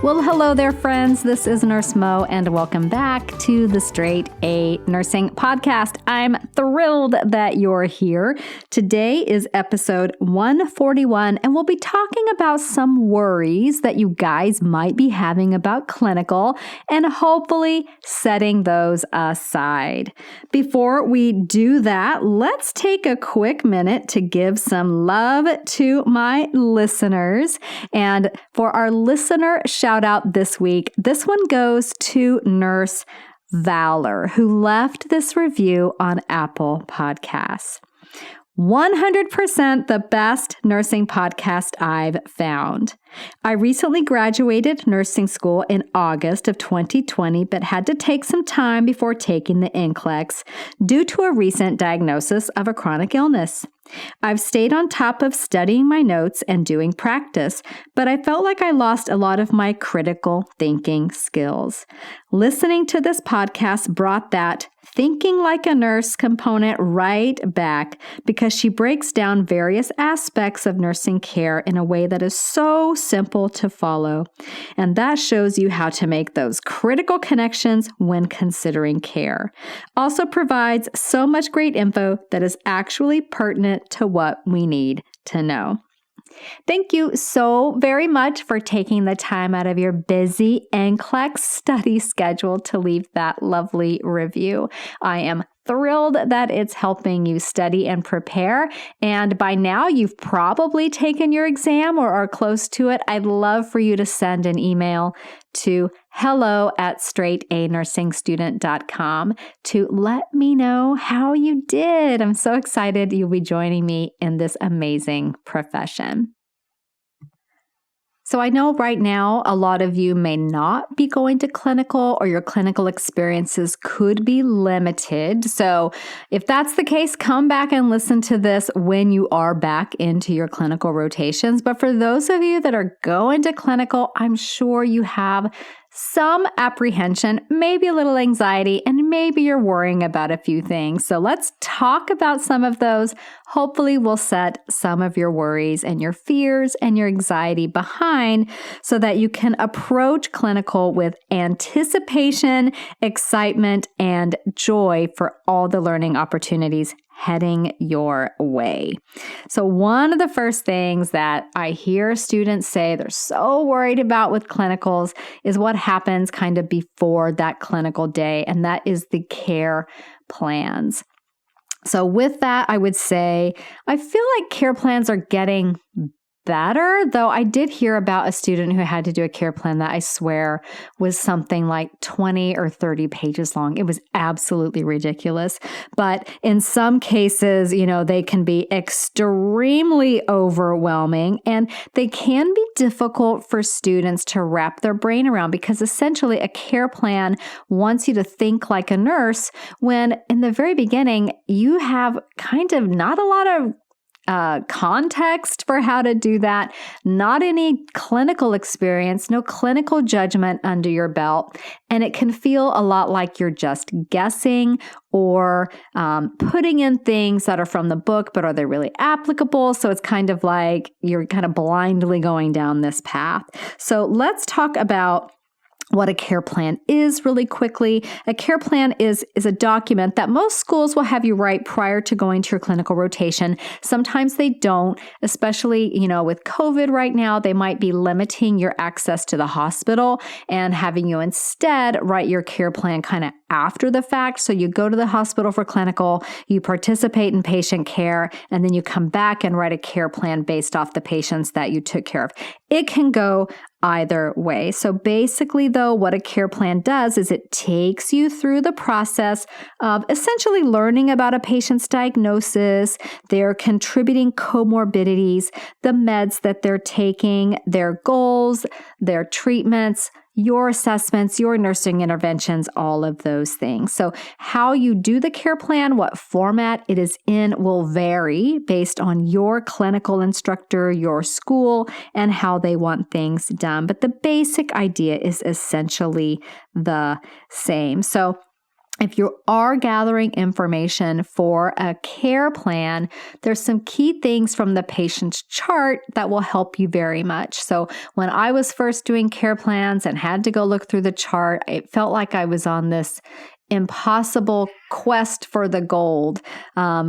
Well, hello there, friends. This is Nurse Mo, and welcome back to the Straight A Nursing Podcast. I'm thrilled that you're here. Today is episode 141, and we'll be talking about some worries that you guys might be having about clinical and hopefully setting those aside. Before we do that, let's take a quick minute to give some love to my listeners. And for our listener shout out this week, this one goes to Nurse Valor, who left this review on Apple Podcasts. 100% the best nursing podcast I've found. I recently graduated nursing school in August of 2020, but had to take some time before taking the NCLEX due to a recent diagnosis of a chronic illness. I've stayed on top of studying my notes and doing practice, but I felt like I lost a lot of my critical thinking skills. Listening to this podcast brought that thinking like a nurse component right back because she breaks down various aspects of nursing care in a way that is so simple to follow. And that shows you how to make those critical connections when considering care. Also provides so much great info that is actually pertinent to what we need to know. Thank you so very much for taking the time out of your busy NCLEX study schedule to leave that lovely review. I am thrilled that it's helping you study and prepare. And by now, you've probably taken your exam or are close to it. I'd love for you to send an email to hello@straightanursingstudent.com to let me know how you did. I'm so excited you'll be joining me in this amazing profession. So I know right now a lot of you may not be going to clinical, or your clinical experiences could be limited. So if that's the case, come back and listen to this when you are back into your clinical rotations. But for those of you that are going to clinical, I'm sure you have some apprehension, maybe a little anxiety, and maybe you're worrying about a few things. So let's talk about some of those. Hopefully we'll set some of your worries and your fears and your anxiety behind so that you can approach clinical with anticipation, excitement, and joy for all the learning opportunities heading your way. So one of the first things that I hear students say they're so worried about with clinicals is what happens kind of before that clinical day, and that is the care plans. So with that, I would say I feel like care plans are getting better, though I did hear about a student who had to do a care plan that I swear was something like 20 or 30 pages long. It was absolutely ridiculous. But in some cases, they can be extremely overwhelming, and they can be difficult for students to wrap their brain around because essentially a care plan wants you to think like a nurse when in the very beginning you have kind of not a lot of context for how to do that, not any clinical experience, no clinical judgment under your belt, and it can feel a lot like you're just guessing or putting in things that are from the book, but are they really applicable? So it's kind of like you're kind of blindly going down this path. So let's talk about what a care plan is really quickly. A care plan is a document that most schools will have you write prior to going to your clinical rotation. Sometimes they don't, especially, with COVID right now, they might be limiting your access to the hospital and having you instead write your care plan kind of after the fact. So you go to the hospital for clinical, you participate in patient care, and then you come back and write a care plan based off the patients that you took care of. It can go either way. So basically, though, what a care plan does is it takes you through the process of essentially learning about a patient's diagnosis, their contributing comorbidities, the meds that they're taking, their goals, their treatments, your assessments, your nursing interventions, all of those things. So how you do the care plan, what format it is in will vary based on your clinical instructor, your school, and how they want things done. But the basic idea is essentially the same. So if you are gathering information for a care plan, there's some key things from the patient's chart that will help you very much. So when I was first doing care plans and had to go look through the chart, it felt like I was on this impossible quest for the gold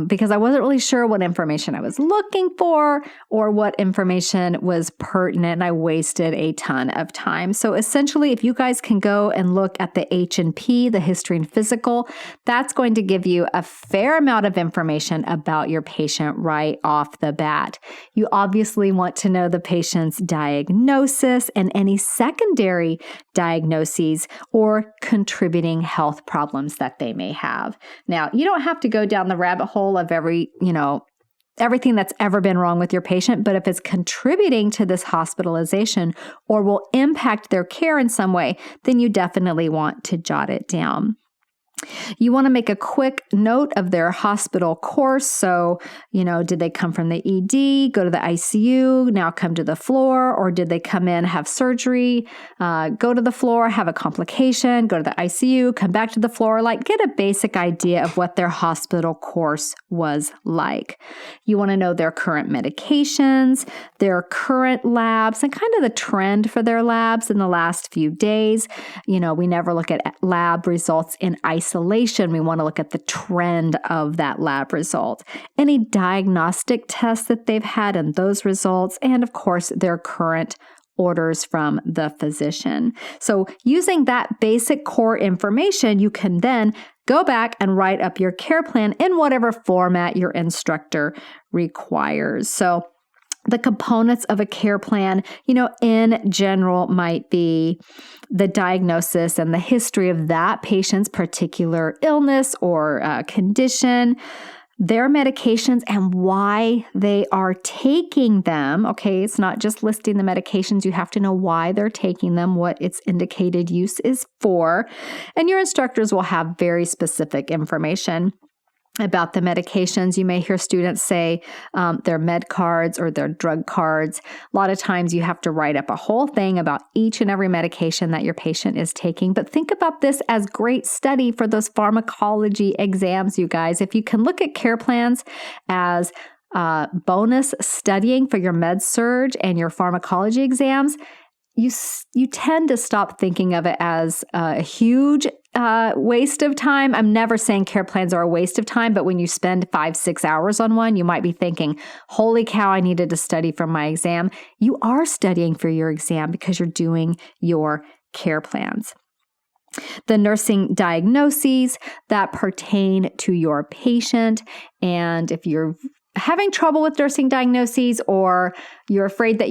because I wasn't really sure what information I was looking for or what information was pertinent, and I wasted a ton of time. So essentially, if you guys can go and look at the H&P, the history and physical, that's going to give you a fair amount of information about your patient right off the bat. You obviously want to know the patient's diagnosis and any secondary diagnoses or contributing health problems that they may have. Now, you don't have to go down the rabbit hole of everything that's ever been wrong with your patient, but if it's contributing to this hospitalization or will impact their care in some way, then you definitely want to jot it down. You want to make a quick note of their hospital course. So, did they come from the ED, go to the ICU, now come to the floor, or did they come in, have surgery, go to the floor, have a complication, go to the ICU, come back to the floor, get a basic idea of what their hospital course was like. You want to know their current medications, their current labs, and kind of the trend for their labs in the last few days. We never look at lab results in isolation. We want to look at the trend of that lab result, any diagnostic tests that they've had and those results, and of course, their current orders from the physician. So using that basic core information, you can then go back and write up your care plan in whatever format your instructor requires. So the components of a care plan, in general might be the diagnosis and the history of that patient's particular illness or condition, their medications and why they are taking them. Okay, it's not just listing the medications. You have to know why they're taking them, what its indicated use is for. And your instructors will have very specific information about the medications. You may hear students say their med cards or their drug cards. A lot of times you have to write up a whole thing about each and every medication that your patient is taking. But think about this as great study for those pharmacology exams, you guys. If you can look at care plans as bonus studying for your med surg and your pharmacology exams, you tend to stop thinking of it as a huge waste of time. I'm never saying care plans are a waste of time, but when you spend 5-6 hours on one, you might be thinking, holy cow, I needed to study for my exam. You are studying for your exam because you're doing your care plans. The nursing diagnoses that pertain to your patient, and if you're having trouble with nursing diagnoses or you're afraid that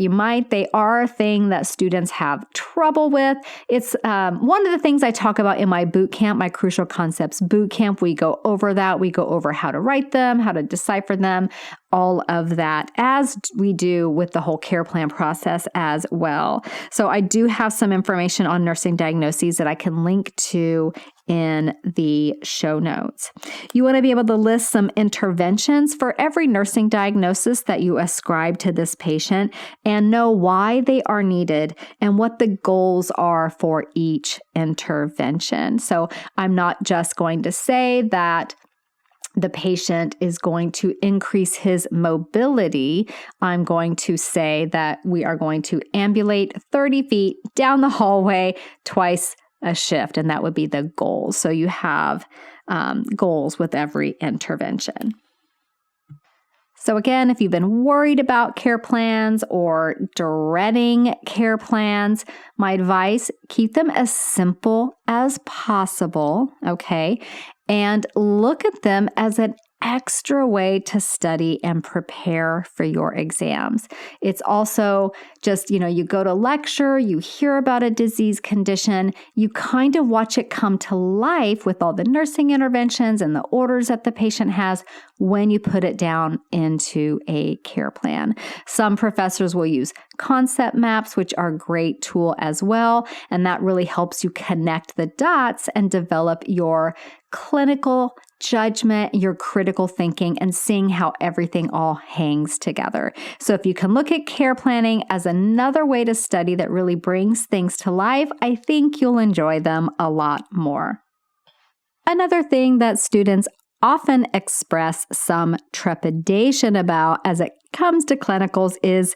they are a thing that students have trouble with. It's one of the things I talk about in my boot camp, my Crucial Concepts boot camp. We go over that. We go over how to write them, how to decipher them, all of that, as we do with the whole care plan process as well. So I do have some information on nursing diagnoses that I can link to in the show notes. You want to be able to list some interventions for every nursing diagnosis that you ascribe to this patient and know why they are needed and what the goals are for each intervention. So I'm not just going to say that the patient is going to increase his mobility. I'm going to say that we are going to ambulate 30 feet down the hallway twice a shift, and that would be the goal. So you have goals with every intervention. So again, if you've been worried about care plans or dreading care plans, my advice, keep them as simple as possible, okay? And look at them as an extra way to study and prepare for your exams. It's also just, you go to lecture, you hear about a disease condition, you kind of watch it come to life with all the nursing interventions and the orders that the patient has when you put it down into a care plan. Some professors will use concept maps, which are a great tool as well, and that really helps you connect the dots and develop your clinical judgment, your critical thinking, and seeing how everything all hangs together. So if you can look at care planning as another way to study that really brings things to life, I think you'll enjoy them a lot more. Another thing that students often express some trepidation about as it comes to clinicals is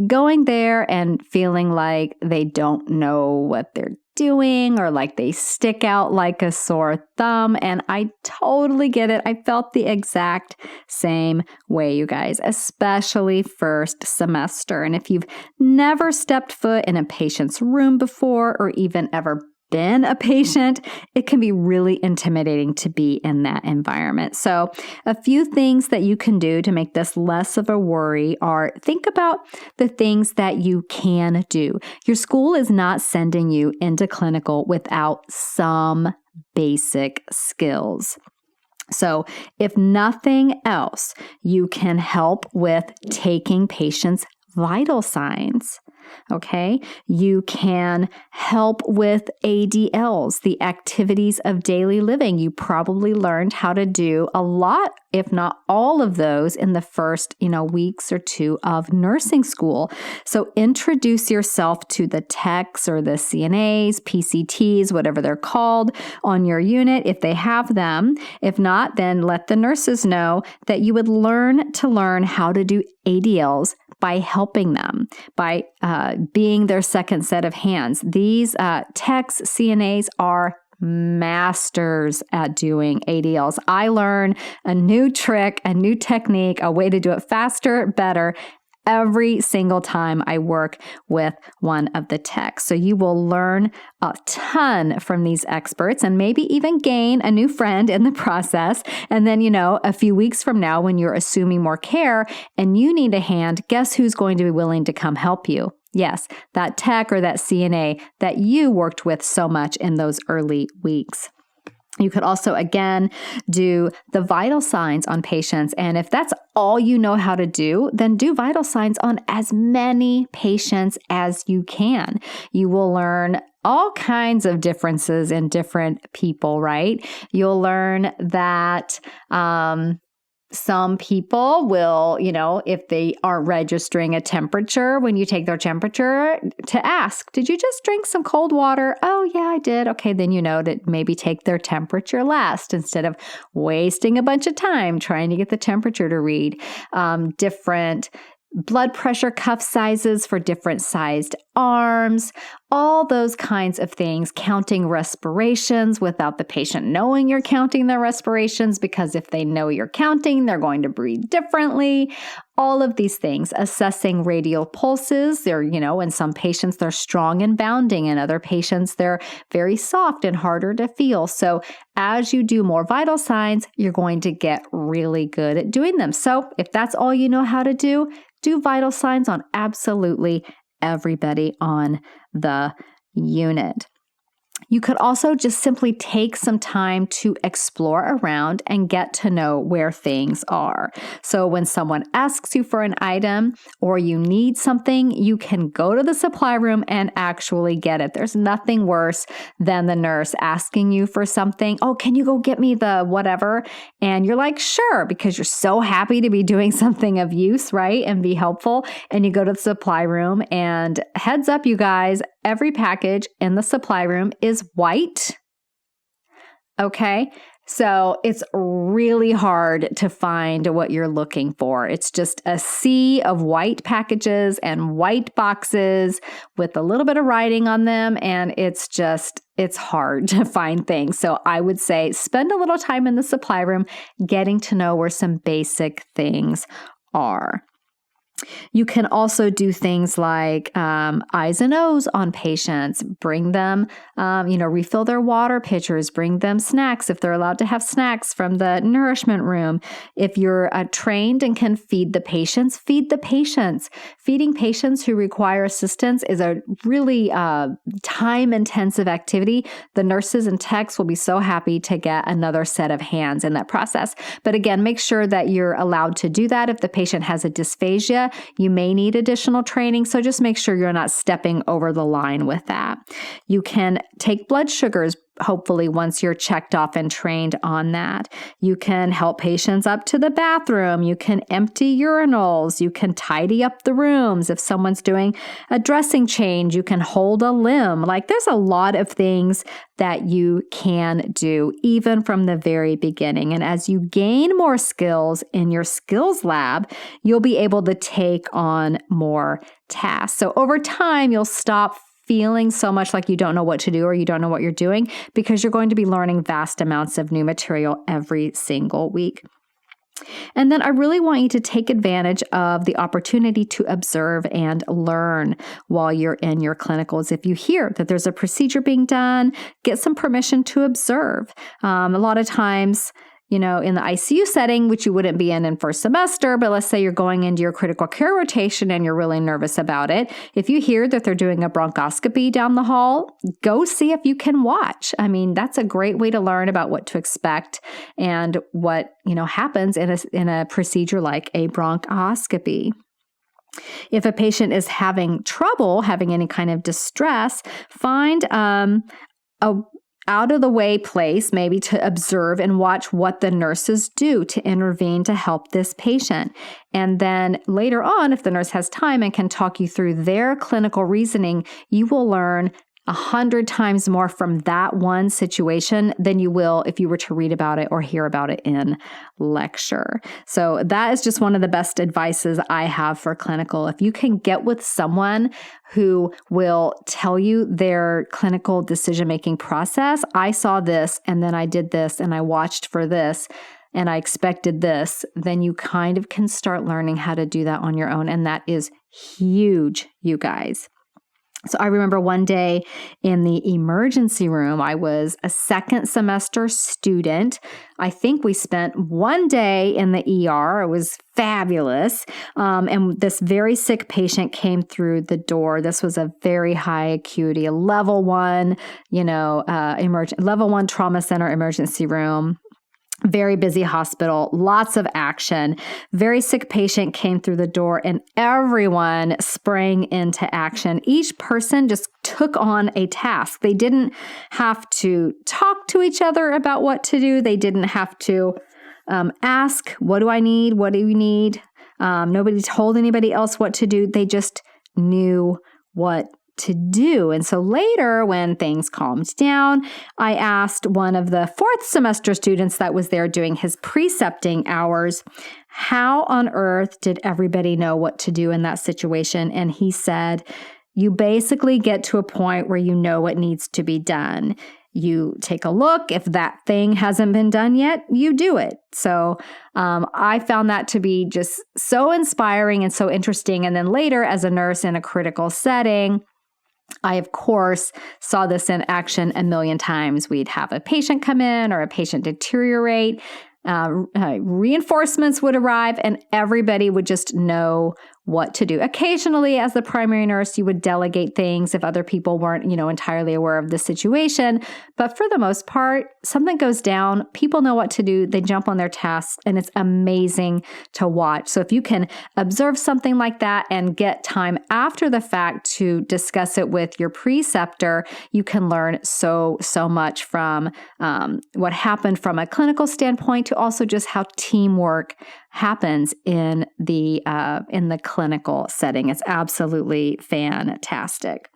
going there and feeling like they don't know what they're doing or like they stick out like a sore thumb. And I totally get it. I felt the exact same way, you guys, especially first semester. And if you've never stepped foot in a patient's room before or even ever been a patient, it can be really intimidating to be in that environment. So a few things that you can do to make this less of a worry are think about the things that you can do. Your school is not sending you into clinical without some basic skills. So if nothing else, you can help with taking patients' vital signs. Okay, you can help with ADLs, the activities of daily living. You probably learned how to do a lot, if not all of those in the first, weeks or two of nursing school. So introduce yourself to the techs or the CNAs, PCTs, whatever they're called on your unit if they have them. If not, then let the nurses know that you would learn how to do ADLs by helping them, by being their second set of hands. These techs, CNAs are masters at doing ADLs. I learn a new trick, a new technique, a way to do it faster, better, every single time I work with one of the techs. So you will learn a ton from these experts and maybe even gain a new friend in the process. And then, a few weeks from now, when you're assuming more care and you need a hand, guess who's going to be willing to come help you? Yes, that tech or that CNA that you worked with so much in those early weeks. You could also, again, do the vital signs on patients. And if that's all you know how to do, then do vital signs on as many patients as you can. You will learn all kinds of differences in different people, right? You'll learn that some people will, if they aren't registering a temperature when you take their temperature, to ask, did you just drink some cold water? Oh, yeah, I did. Okay, then to maybe take their temperature last instead of wasting a bunch of time trying to get the temperature to read. Different blood pressure cuff sizes for different sized arms, all those kinds of things, counting respirations without the patient knowing you're counting their respirations, because if they know you're counting, they're going to breathe differently. All of these things, assessing radial pulses. They're, in some patients, they're strong and bounding. In other patients, they're very soft and harder to feel. So as you do more vital signs, you're going to get really good at doing them. So if that's all you know how to do vital signs on absolutely everybody on the unit. You could also just simply take some time to explore around and get to know where things are. So when someone asks you for an item or you need something, you can go to the supply room and actually get it. There's nothing worse than the nurse asking you for something. Oh, can you go get me the whatever? And you're like, sure, because you're so happy to be doing something of use, right? And be helpful. And you go to the supply room, and heads up, you guys, every package in the supply room is white. Okay, so it's really hard to find what you're looking for. It's just a sea of white packages and white boxes with a little bit of writing on them, and it's hard to find things. So I would say spend a little time in the supply room getting to know where some basic things are. You can also do things like I's and O's on patients, bring them, refill their water pitchers, bring them snacks if they're allowed to have snacks from the nourishment room. If you're trained and can feed the patients, feed the patients. Feeding patients who require assistance is a really time-intensive activity. The nurses and techs will be so happy to get another set of hands in that process. But again, make sure that you're allowed to do that. If the patient has a dysphagia, you may need additional training, so just make sure you're not stepping over the line with that. You can take blood sugars hopefully once you're checked off and trained on that. You can help patients up to the bathroom. You can empty urinals. You can tidy up the rooms. If someone's doing a dressing change, you can hold a limb. Like there's a lot of things that you can do even from the very beginning. And as you gain more skills in your skills lab, you'll be able to take on more tasks. So over time, you'll stop feeling so much like you don't know what to do or you don't know what you're doing because you're going to be learning vast amounts of new material every single week. And then I really want you to take advantage of the opportunity to observe and learn while you're in your clinicals. If you hear that there's a procedure being done, get some permission to observe. A lot of times, in the ICU setting, which you wouldn't be in first semester, but let's say you're going into your critical care rotation and you're really nervous about it. If you hear that they're doing a bronchoscopy down the hall, go see if you can watch. I mean, that's a great way to learn about what to expect and what, happens in a procedure like a bronchoscopy. If a patient is having trouble, having any kind of distress, find a out-of-the-way place maybe to observe and watch what the nurses do to intervene to help this patient. And then later on, if the nurse has time and can talk you through their clinical reasoning, you will learn 100 times more from that one situation than you will if you were to read about it or hear about it in lecture. So that is just one of the best advices I have for clinical. If you can get with someone who will tell you their clinical decision-making process, I saw this and then I did this and I watched for this and I expected this, then you kind of can start learning how to do that on your own. And that is huge, you guys. So I remember one day in the emergency room, I was a second semester student. I think we spent one day in the ER. It was fabulous. And this very sick patient came through the door. This was a very high acuity, a level 1, level 1 trauma center emergency room. Very busy hospital, lots of action. Very sick patient came through the door and everyone sprang into action. Each person just took on a task. They didn't have to talk to each other about what to do. They didn't have to ask, what do I need? What do you need? Nobody told anybody else what to do. They just knew what to do. And so later, when things calmed down, I asked one of the fourth semester students that was there doing his precepting hours, how on earth did everybody know what to do in that situation? And he said, you basically get to a point where you know what needs to be done. You take a look. If that thing hasn't been done yet, you do it. So I found that to be just so inspiring and so interesting. And then later, as a nurse in a critical setting, I, of course, saw this in action a million times. We'd have a patient come in or a patient deteriorate. Reinforcements would arrive and everybody would just know what to do. Occasionally, as the primary nurse, you would delegate things if other people weren't, entirely aware of the situation. But for the most part, something goes down, people know what to do, they jump on their tasks, and it's amazing to watch. So if you can observe something like that and get time after the fact to discuss it with your preceptor, you can learn so much from what happened from a clinical standpoint to also just how teamwork happens in the clinical setting. It's absolutely fantastic.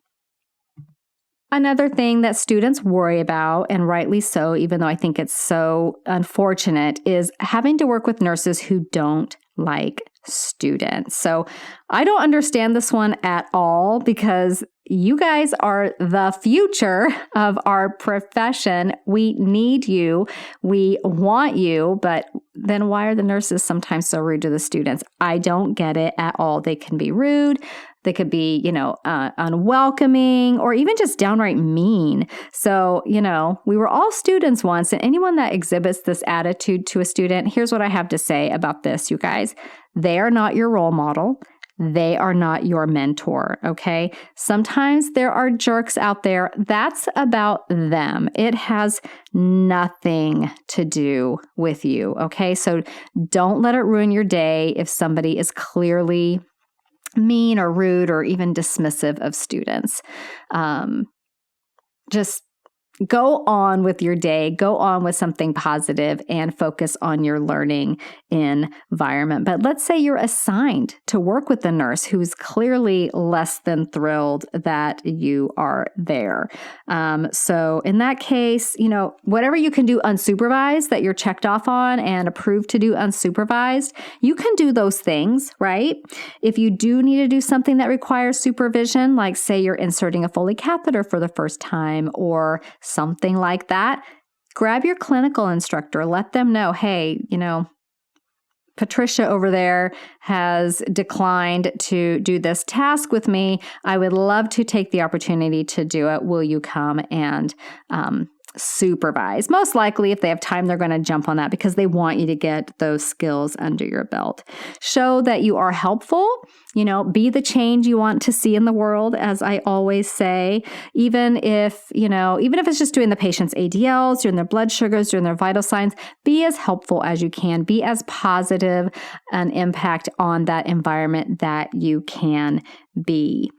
Another thing that students worry about, and rightly so, even though I think it's so unfortunate, is having to work with nurses who don't like students. So I don't understand this one at all because you guys are the future of our profession. We need you. We want you. But then why are the nurses sometimes so rude to the students? I don't get it at all. They can be rude. They could be, unwelcoming or even just downright mean. So, we were all students once, and anyone that exhibits this attitude to a student, here's what I have to say about this, you guys. They are not your role model. They are not your mentor, okay? Sometimes there are jerks out there. That's about them. It has nothing to do with you, okay? So don't let it ruin your day if somebody is clearly mean or rude or even dismissive of students. Just go on with your day, go on with something positive, and focus on your learning environment. But let's say you're assigned to work with a nurse who's clearly less than thrilled that you are there. So in that case, whatever you can do unsupervised that you're checked off on and approved to do unsupervised, you can do those things, right? If you do need to do something that requires supervision, like say you're inserting a Foley catheter for the first time or something like that, grab your clinical instructor. Let them know, hey, Patricia over there has declined to do this task with me. I would love to take the opportunity to do it. Will you come and supervise? Most likely, if they have time, they're going to jump on that because they want you to get those skills under your belt. Show that you are helpful. Be the change you want to see in the world, as I always say. Even if it's just doing the patient's ADLs, doing their blood sugars, doing their vital signs, be as helpful as you can. Be as positive an impact on that environment that you can be.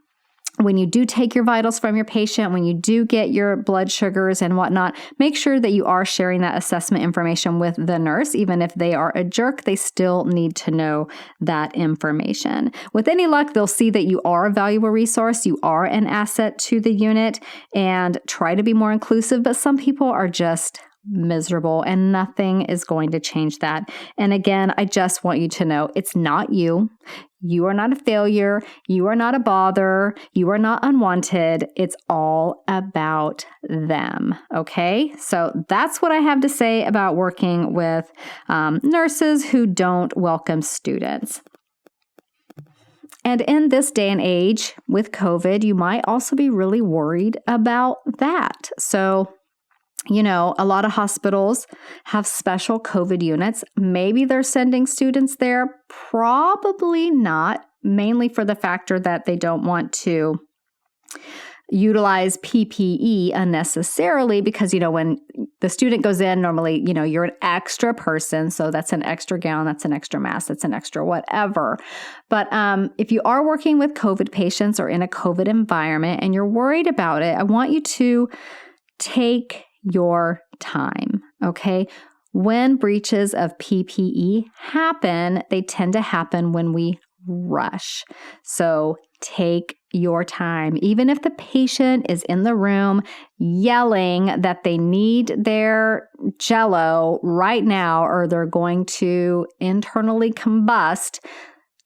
When you do take your vitals from your patient, when you do get your blood sugars and whatnot, make sure that you are sharing that assessment information with the nurse. Even if they are a jerk, they still need to know that information. With any luck, they'll see that you are a valuable resource, you are an asset to the unit, and try to be more inclusive. But some people are just miserable, and nothing is going to change that. And again, I just want you to know it's not you. You are not a failure. You are not a bother. You are not unwanted. It's all about them. Okay? So that's what I have to say about working with nurses who don't welcome students. And in this day and age with COVID, you might also be really worried about that. So a lot of hospitals have special COVID units. Maybe they're sending students there. Probably not, mainly for the factor that they don't want to utilize PPE unnecessarily because, when the student goes in, normally, you're an extra person. So that's an extra gown, that's an extra mask, that's an extra whatever. But if you are working with COVID patients or in a COVID environment and you're worried about it, I want you to take your time, okay? When breaches of PPE happen, they tend to happen when we rush. So take your time. Even if the patient is in the room yelling that they need their Jell-O right now or they're going to internally combust,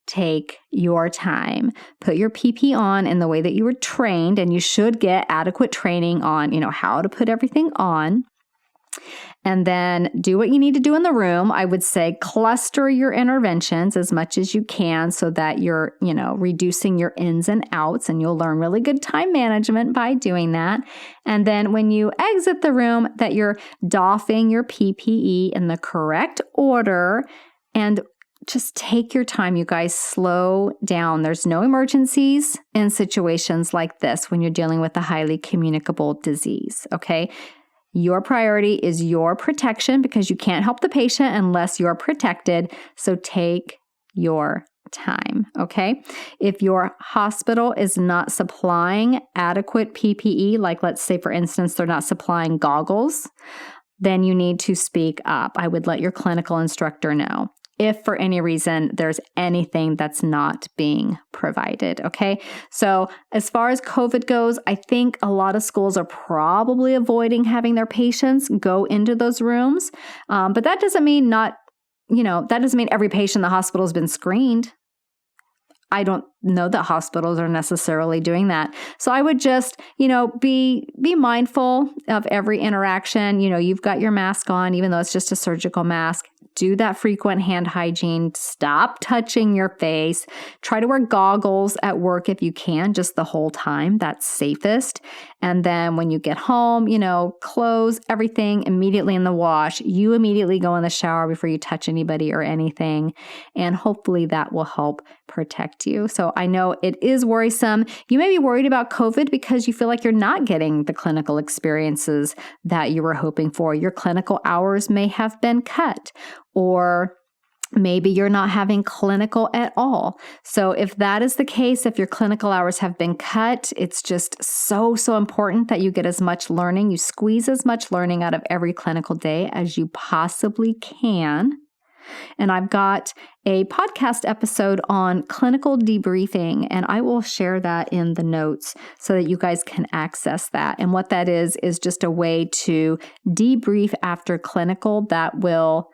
take your time. Put your PP on in the way that you were trained, and you should get adequate training on, how to put everything on. And then do what you need to do in the room. I would say cluster your interventions as much as you can so that you're, reducing your ins and outs, and you'll learn really good time management by doing that. And then when you exit the room, that you're doffing your PPE in the correct order, and just take your time, you guys. Slow down. There's no emergencies in situations like this when you're dealing with a highly communicable disease, okay? Your priority is your protection because you can't help the patient unless you're protected. So take your time, okay? If your hospital is not supplying adequate PPE, like let's say, for instance, they're not supplying goggles, then you need to speak up. I would let your clinical instructor know if for any reason there's anything that's not being provided, okay? So as far as COVID goes, I think a lot of schools are probably avoiding having their patients go into those rooms, but that doesn't mean that doesn't mean every patient in the hospital has been screened. I don't know that hospitals are necessarily doing that. So I would just, be mindful of every interaction. You've got your mask on, even though it's just a surgical mask. Do that frequent hand hygiene. Stop touching your face. Try to wear goggles at work if you can, just the whole time. That's safest. And then when you get home, close everything immediately in the wash. You immediately go in the shower before you touch anybody or anything. And hopefully that will help protect you. So I know it is worrisome. You may be worried about COVID because you feel like you're not getting the clinical experiences that you were hoping for. Your clinical hours may have been cut, or Maybe you're not having clinical at all. So if that is the case, if your clinical hours have been cut, it's just so important that you get as much learning, you squeeze as much learning out of every clinical day as you possibly can. And I've got a podcast episode on clinical debriefing, and I will share that in the notes so that you guys can access that. And what that is just a way to debrief after clinical that will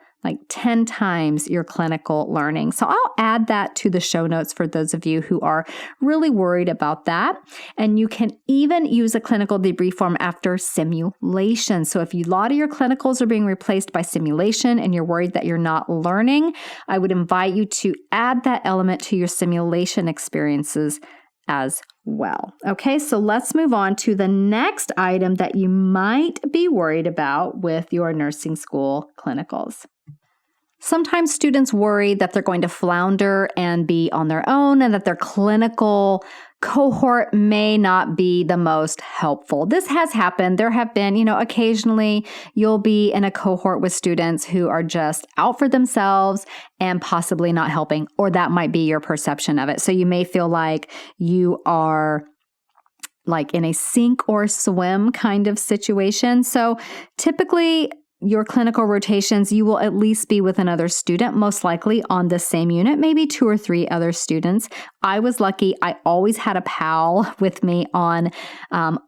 10 times your clinical learning. So I'll add that to the show notes for those of you who are really worried about that. And you can even use a clinical debrief form after simulation. So if a lot of your clinicals are being replaced by simulation and you're worried that you're not learning, I would invite you to add that element to your simulation experiences as well. Okay, so let's move on to the next item that you might be worried about with your nursing school clinicals. Sometimes students worry that they're going to flounder and be on their own and that their clinical cohort may not be the most helpful. This has happened. There have been, occasionally you'll be in a cohort with students who are just out for themselves and possibly not helping, or that might be your perception of it. So you may feel like you are in a sink or swim kind of situation. So typically, your clinical rotations, you will at least be with another student, most likely on the same unit, maybe 2 or 3 other students. I was lucky. I always had a pal with me on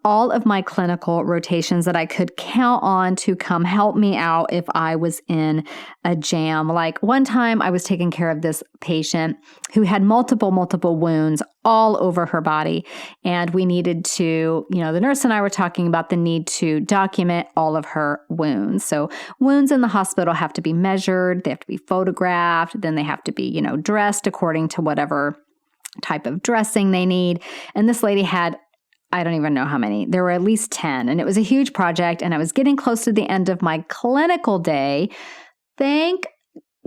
all of my clinical rotations that I could count on to come help me out if I was in a jam. Like one time I was taking care of this patient who had multiple wounds all over her body. And we needed to, the nurse and I were talking about the need to document all of her wounds. So wounds in the hospital have to be measured, they have to be photographed, then they have to be, dressed according to whatever type of dressing they need. And this lady had, I don't even know how many. There were at least 10, and it was a huge project, and I was getting close to the end of my clinical day. Thank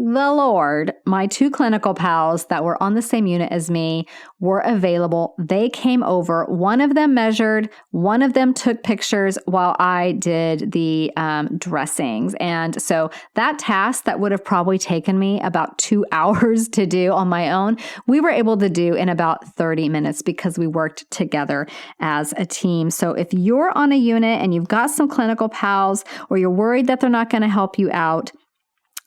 the Lord, my 2 clinical pals that were on the same unit as me were available. They came over. One of them measured, one of them took pictures while I did the dressings. And so that task that would have probably taken me about 2 hours to do on my own, we were able to do in about 30 minutes because we worked together as a team. So if you're on a unit and you've got some clinical pals, or you're worried that they're not going to help you out,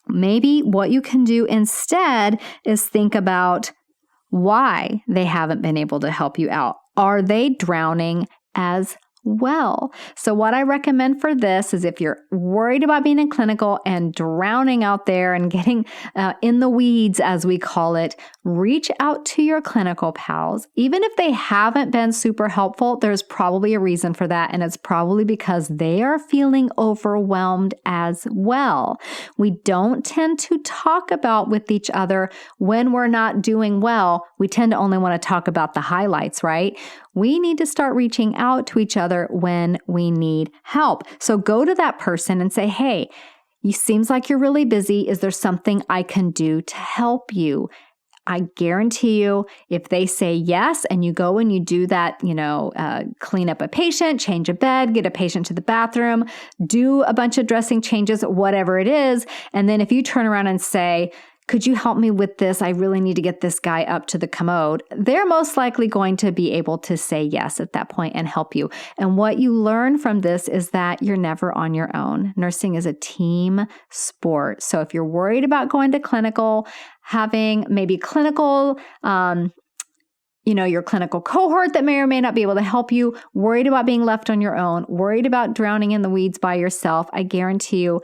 maybe what you can do instead is think about why they haven't been able to help you out. Are they drowning as well? So what I recommend for this is if you're worried about being in clinical and drowning out there and getting in the weeds, as we call it, reach out to your clinical pals. Even if they haven't been super helpful, there's probably a reason for that. And it's probably because they are feeling overwhelmed as well. We don't tend to talk about with each other when we're not doing well. We tend to only want to talk about the highlights, right? We need to start reaching out to each other when we need help. So go to that person and say, hey, it seems like you're really busy. Is there something I can do to help you? I guarantee you, if they say yes, and you go and you do that, clean up a patient, change a bed, get a patient to the bathroom, do a bunch of dressing changes, whatever it is. And then if you turn around and say, could you help me with this? I really need to get this guy up to the commode. They're most likely going to be able to say yes at that point and help you. And what you learn from this is that you're never on your own. Nursing is a team sport. So if you're worried about going to clinical, having maybe clinical, your clinical cohort that may or may not be able to help you, worried about being left on your own, worried about drowning in the weeds by yourself, I guarantee you,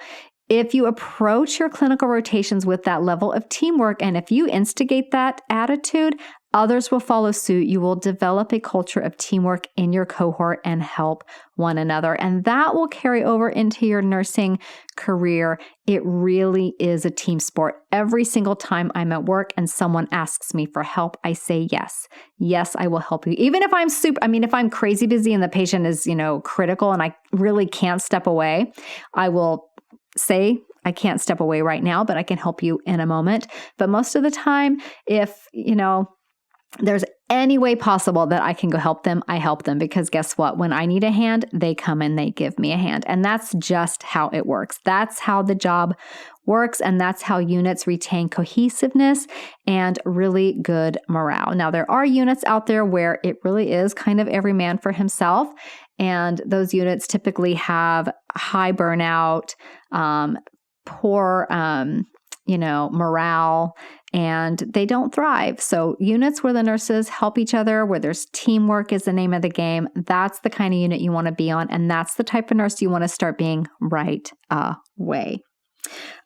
if you approach your clinical rotations with that level of teamwork, and if you instigate that attitude, others will follow suit. You will develop a culture of teamwork in your cohort and help one another. And that will carry over into your nursing career. It really is a team sport. Every single time I'm at work and someone asks me for help, I say yes. Yes, I will help you. Even if if I'm crazy busy and the patient is, critical and I really can't step away, I will say, I can't step away right now, but I can help you in a moment. But most of the time, if, there's any way possible that I can go help them, I help them, because guess what? When I need a hand, they come and they give me a hand. And that's just how it works. That's how the job works. And that's how units retain cohesiveness and really good morale. Now, there are units out there where it really is kind of every man for himself. And those units typically have high burnout, poor, morale, and they don't thrive. So units where the nurses help each other, where there's teamwork is the name of the game, that's the kind of unit you want to be on. And that's the type of nurse you want to start being right away.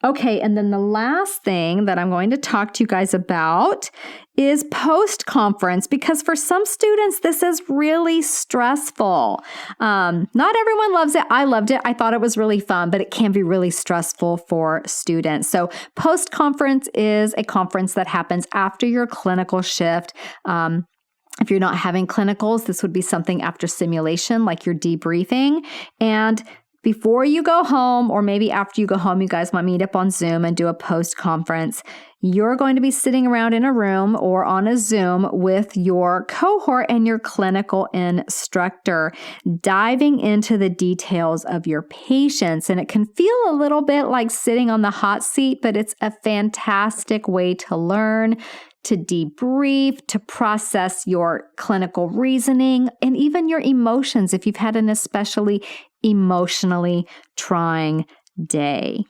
Okay, and then the last thing that I'm going to talk to you guys about is post-conference, because for some students, this is really stressful. Not everyone loves it. I loved it. I thought it was really fun, but it can be really stressful for students. So post-conference is a conference that happens after your clinical shift. If you're not having clinicals, this would be something after simulation, like your debriefing. And before you go home, or maybe after you go home, you guys might meet up on Zoom and do a post-conference. You're going to be sitting around in a room or on a Zoom with your cohort and your clinical instructor, diving into the details of your patients. And it can feel a little bit like sitting on the hot seat, but it's a fantastic way to learn, to debrief, to process your clinical reasoning, and even your emotions if you've had an especially emotionally trying day.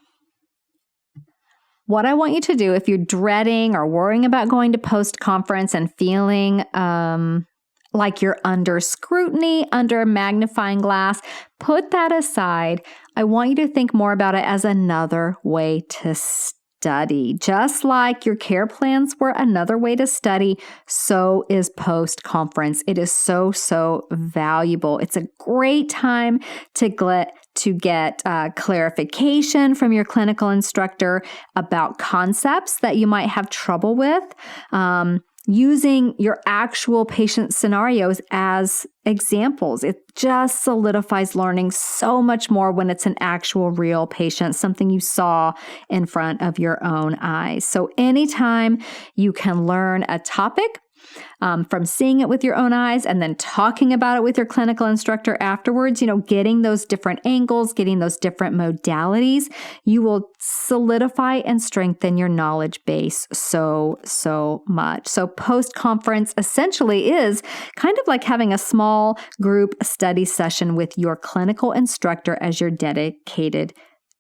What I want you to do if you're dreading or worrying about going to post-conference and feeling like you're under scrutiny, under a magnifying glass, put that aside. I want you to think more about it as another way to study. Just like your care plans were another way to study, so is post-conference. It is so valuable. It's a great time to get clarification from your clinical instructor about concepts that you might have trouble with, using your actual patient scenarios as examples. It just solidifies learning so much more when it's an actual real patient, something you saw in front of your own eyes. So anytime you can learn a topic from seeing it with your own eyes and then talking about it with your clinical instructor afterwards, getting those different angles, getting those different modalities, you will solidify and strengthen your knowledge base so much. So post-conference essentially is kind of like having a small group study session with your clinical instructor as your dedicated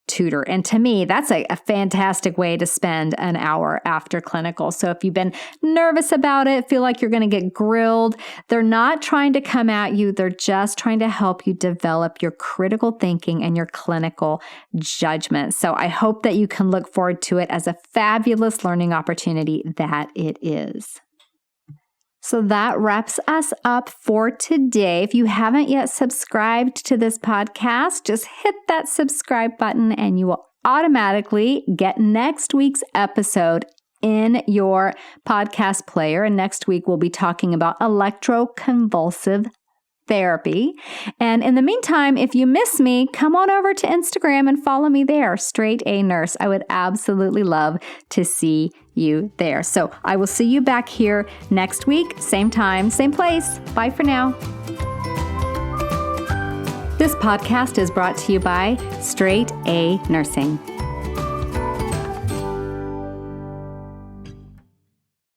tutor. And to me, that's a fantastic way to spend an hour after clinical. So if you've been nervous about it, feel like you're going to get grilled, they're not trying to come at you. They're just trying to help you develop your critical thinking and your clinical judgment. So I hope that you can look forward to it as a fabulous learning opportunity that it is. So that wraps us up for today. If you haven't yet subscribed to this podcast, just hit that subscribe button and you will automatically get next week's episode in your podcast player. And next week, we'll be talking about electroconvulsive therapy. And in the meantime, if you miss me, come on over to Instagram and follow me there, Straight A Nurse. I would absolutely love to see you there. So I will see you back here next week, same time, same place. Bye for now. This podcast is brought to you by Straight A Nursing.